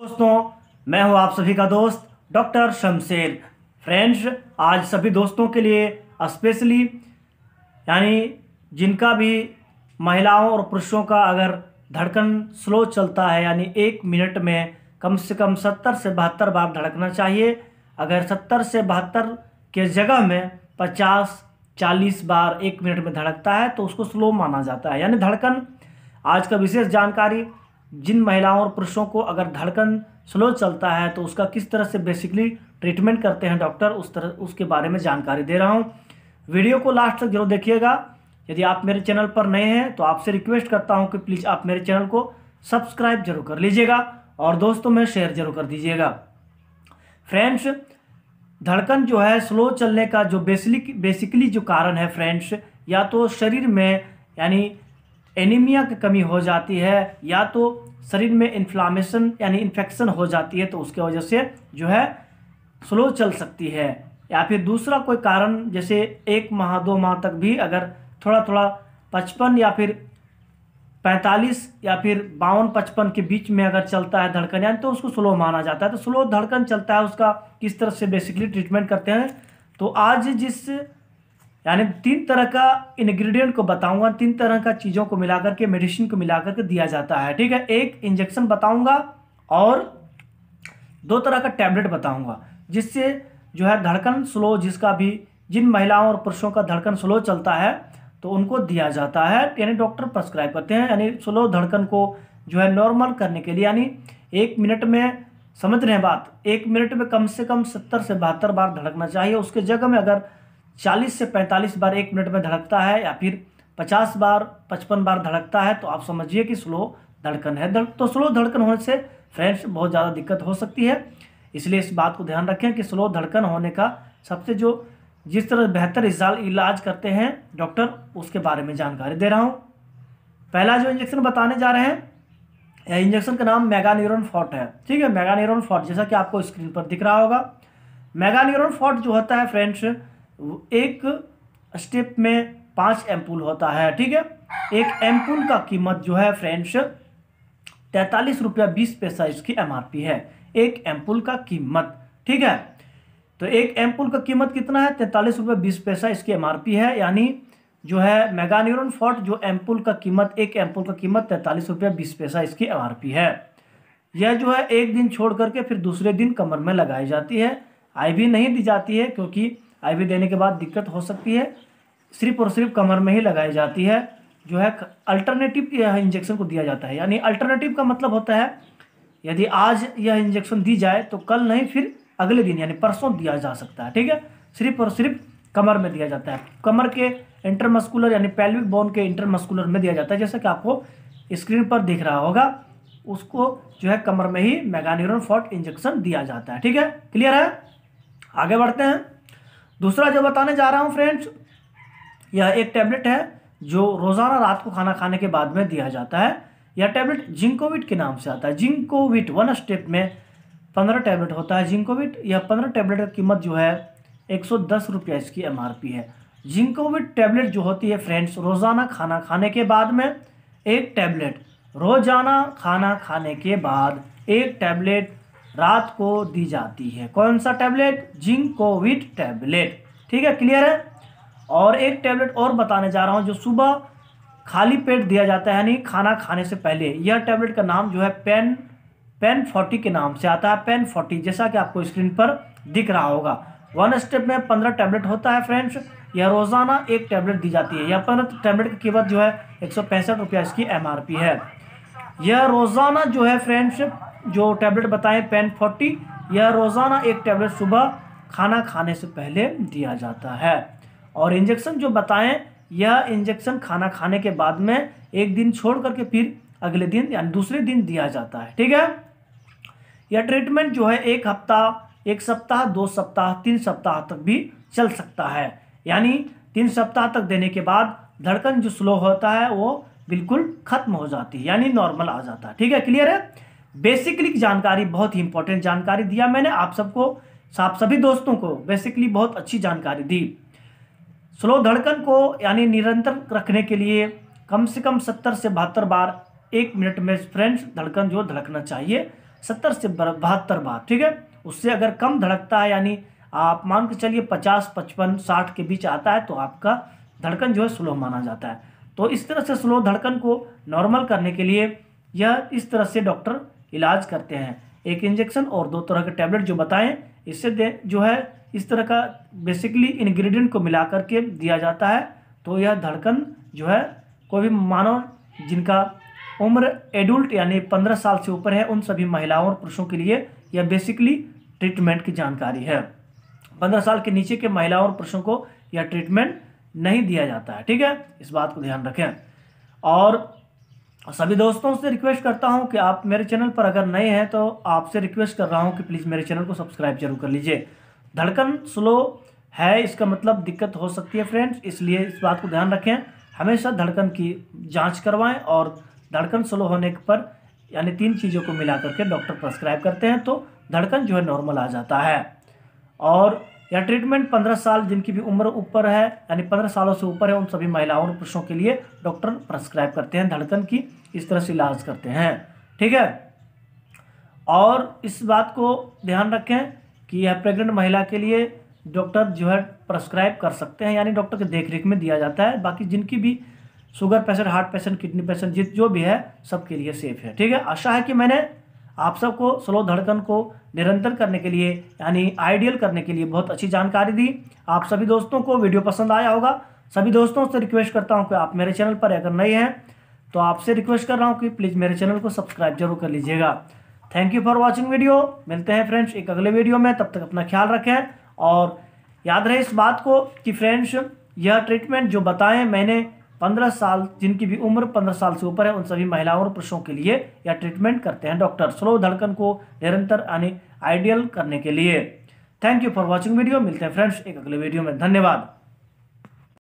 दोस्तों, मैं हूं आप सभी का दोस्त डॉक्टर शमशेर। फ्रेंड्स, आज सभी दोस्तों के लिए स्पेशली जिनका भी महिलाओं और पुरुषों का अगर धड़कन स्लो चलता है, यानी 1 मिनट में कम से कम 70 से 72 बार धड़कना चाहिए। अगर 70 से 72 के जगह में 50-40 बार 1 मिनट में धड़कता है तो उसको स्लो माना जाता है, यानी धड़कन। आज का विशेष जानकारी, जिन महिलाओं और पुरुषों को अगर धड़कन स्लो चलता है तो उसका किस तरह से बेसिकली ट्रीटमेंट करते हैं डॉक्टर, उसके बारे में जानकारी दे रहा हूं। वीडियो को लास्ट तक जरूर देखिएगा। यदि आप मेरे चैनल पर नए हैं तो आपसे रिक्वेस्ट करता हूं कि प्लीज़ आप मेरे चैनल को सब्सक्राइब जरूर कर लीजिएगा और दोस्तों में शेयर जरूर कर दीजिएगा। फ्रेंड्स, धड़कन जो है स्लो चलने का जो बेसिकली जो कारण है फ्रेंड्स, या तो शरीर में यानी एनीमिया की कमी हो जाती है, या तो शरीर में इन्फ्लामेशन यानी इन्फेक्शन हो जाती है, तो उसके वजह से जो है स्लो चल सकती है। या फिर दूसरा कोई कारण, जैसे 1 माह 2 माह तक भी अगर थोड़ा थोड़ा 55 या फिर 45 या फिर 52-55 के बीच में अगर चलता है धड़कन, यानी तो उसको स्लो माना जाता है। तो स्लो धड़कन चलता है, उसका किस तरह से बेसिकली ट्रीटमेंट करते हैं, तो आज जिस 3 तरह का इंग्रेडिएंट को बताऊंगा, 3 तरह का चीज़ों को मिलाकर के, मेडिसिन को मिलाकर के दिया जाता है। ठीक है, एक इंजेक्शन बताऊंगा और 2 तरह का टैबलेट बताऊंगा, जिससे जो है धड़कन स्लो, जिसका भी जिन महिलाओं और पुरुषों का धड़कन स्लो चलता है तो उनको दिया जाता है, यानी डॉक्टर प्रेस्क्राइब करते हैं, यानी स्लो धड़कन को जो है नॉर्मल करने के लिए। यानी 1 मिनट में, समझ रहे हैं बात, 1 मिनट में कम से कम 70 से 72 बार धड़कना चाहिए। उसके जगह में अगर 40 से 45 बार 1 मिनट में धड़कता है, या फिर 50 बार 55 बार धड़कता है, तो आप समझिए कि स्लो धड़कन है। तो स्लो धड़कन होने से फ्रेंड्स बहुत ज़्यादा दिक्कत हो सकती है, इसलिए इस बात को ध्यान रखें कि स्लो धड़कन होने का सबसे जिस तरह बेहतर इलाज करते हैं डॉक्टर, उसके बारे में जानकारी दे रहा हूँ। पहला जो इंजेक्शन बताने जा रहे हैं, इंजेक्शन का नाम मेगान्यूरॉन फॉट है। ठीक है, मेगान्यूरॉन फॉट, जैसा कि आपको स्क्रीन पर दिख रहा होगा। मेगान्यूरॉन फॉट जो होता है फ्रेंड्स, एक स्टेप में 5 एम्पूल होता है। ठीक है, एक एम्पूल का कीमत जो है फ्रेंड्स 43 रुपया 20 पैसा इसकी MRP है, एक एम्पूल का कीमत। ठीक है, तो एक एम्पूल का कीमत कितना है? 43 रुपया 20 पैसा इसकी MRP है, यानी जो है मेगान्यूरॉन फॉट जो एम्पूल का कीमत, एक एम्पूल का कीमत 43 रुपया 20 पैसा इसकी MRP है। यह जो है एक दिन छोड़ करके फिर दूसरे दिन कमर में लगाई जाती है। IV नहीं दी जाती है, क्योंकि IV देने के बाद दिक्कत हो सकती है। सिर्फ और सिर्फ कमर में ही लगाई जाती है। जो है अल्टरनेटिव यह इंजेक्शन को दिया जाता है, यानी अल्टरनेटिव का मतलब होता है यदि आज यह इंजेक्शन दी जाए तो कल नहीं, फिर अगले दिन यानी परसों दिया जा सकता है। ठीक है, सिर्फ और सिर्फ कमर में दिया जाता है, कमर के इंटरमस्कुलर यानी पेल्विक बोन के इंटरमस्कुलर में दिया जाता है, जैसा कि आपको स्क्रीन पर दिख रहा होगा। उसको जो है कमर में ही मेगान्यूरॉन फॉट इंजेक्शन दिया जाता है। ठीक है, क्लियर है? आगे बढ़ते हैं। दूसरा जो बताने जा रहा हूँ फ्रेंड्स, यह एक टैबलेट है जो रोज़ाना रात को खाना खाने के बाद में दिया जाता है। यह टैबलेट जिंकोविट के नाम से आता है। जिंकोविट 1 स्टेप में 15 टैबलेट होता है जिंकोविट। यह 15 टैबलेट की कीमत जो है 110 रुपया इसकी MRP है। जिंकोविट टैबलेट जो होती है फ्रेंड्स, रोज़ाना खाना खाने के बाद में एक टैबलेट, रोज़ाना खाना खाने के बाद एक टैबलेट रात को दी जाती है। कौन सा टैबलेट? जिंकोविट टैबलेट। ठीक है, क्लियर है? और एक टैबलेट और बताने जा रहा हूँ जो सुबह खाली पेट दिया जाता है, यानी खाना खाने से पहले। यह टैबलेट का नाम जो है पेन 40 के नाम से आता है, पेन 40, जैसा कि आपको स्क्रीन पर दिख रहा होगा। 1 स्टेप में 15 टैबलेट होता है फ्रेंड्स। यह रोज़ाना एक टैबलेट दी जाती है। यह 15 टैबलेट की कीमत जो है 165 रुपया इसकी MRP है। यह रोज़ाना जो है फ्रेंड्स, जो टैबलेट बताएं पेन 40, यह रोज़ाना एक टैबलेट सुबह खाना खाने से पहले दिया जाता है। और इंजेक्शन जो बताएं, यह इंजेक्शन खाना खाने के बाद में एक दिन छोड़ करके फिर अगले दिन यानी दूसरे दिन दिया जाता है। ठीक है, यह ट्रीटमेंट जो है 1 हफ्ता, 1 सप्ताह, 2 सप्ताह, 3 सप्ताह तक भी चल सकता है। यानी 3 सप्ताह तक देने के बाद धड़कन जो स्लो होता है वो बिल्कुल खत्म हो जाती है, यानी नॉर्मल आ जाता है। ठीक है, क्लियर है? बेसिकली जानकारी, बहुत ही इंपॉर्टेंट जानकारी दिया मैंने आप सबको, सभी दोस्तों को बेसिकली बहुत अच्छी जानकारी दी। स्लो धड़कन को यानी निरंतर रखने के लिए कम से कम 70 से 72 बार 1 मिनट में फ्रेंड्स धड़कन जो धड़कना चाहिए। 70 से 72 बार, ठीक है। उससे अगर कम धड़कता है, यानी आप मान के चलिए 50, 55, 60 के बीच आता है, तो आपका धड़कन जो है स्लो माना जाता है। तो इस तरह से स्लो धड़कन को नॉर्मल करने के लिए यह इस तरह से डॉक्टर इलाज करते हैं। एक इंजेक्शन और 2 तरह के टैबलेट जो बताएं, इससे जो है इस तरह का बेसिकली इंग्रेडिएंट को मिला करके दिया जाता है। तो यह धड़कन जो है कोई भी मानव जिनका उम्र एडल्ट यानी 15 साल से ऊपर है, उन सभी महिलाओं और पुरुषों के लिए यह बेसिकली ट्रीटमेंट की जानकारी है। 15 साल के नीचे के महिलाओं और पुरुषों को यह ट्रीटमेंट नहीं दिया जाता है, ठीक है। इस बात को ध्यान रखें। और सभी दोस्तों से रिक्वेस्ट करता हूं कि आप मेरे चैनल पर अगर नए हैं तो आपसे रिक्वेस्ट कर रहा हूं कि प्लीज़ मेरे चैनल को सब्सक्राइब जरूर कर लीजिए। धड़कन स्लो है इसका मतलब दिक्कत हो सकती है फ्रेंड्स, इसलिए इस बात को ध्यान रखें। हमेशा धड़कन की जांच करवाएं और धड़कन स्लो होने पर यानी 3 चीज़ों को मिला करके डॉक्टर प्रेस्क्राइब करते हैं तो धड़कन जो है नॉर्मल आ जाता है। और यह ट्रीटमेंट 15 साल जिनकी भी उम्र ऊपर है यानी 15 सालों से ऊपर है, उन सभी महिलाओं और पुरुषों के लिए डॉक्टर प्रेस्क्राइब करते हैं, धड़कन की इस तरह से इलाज करते हैं, ठीक है। और इस बात को ध्यान रखें कि यह प्रेग्नेंट महिला के लिए डॉक्टर जो है प्रेस्क्राइब कर सकते हैं, यानी डॉक्टर के देखरेख में दिया जाता है। बाकी जिनकी भी sugar patient, heart patient, kidney patient जो भी है सबके लिए सेफ है, ठीक है। आशा है कि मैंने आप सबको स्लो धड़कन को निरंतर करने के लिए यानी आइडियल करने के लिए बहुत अच्छी जानकारी दी। आप सभी दोस्तों को वीडियो पसंद आया होगा। सभी दोस्तों से रिक्वेस्ट करता हूं कि आप मेरे चैनल पर अगर नए हैं तो आपसे रिक्वेस्ट कर रहा हूं कि प्लीज़ मेरे चैनल को सब्सक्राइब जरूर कर लीजिएगा। Thank you for watching video. मिलते हैं फ्रेंड्स एक अगले वीडियो में, तब तक अपना ख्याल रखें। और याद रहे इस बात को कि फ्रेंड्स यह ट्रीटमेंट जो बताएं मैंने 15 साल जिनकी भी उम्र 15 साल से ऊपर है, उन सभी महिलाओं और पुरुषों के लिए यह ट्रीटमेंट करते हैं डॉक्टर, स्लो धड़कन को निरंतर यानी आइडियल करने के लिए। Thank you for watching video. मिलते हैं फ्रेंड्स एक अगले वीडियो में। धन्यवाद।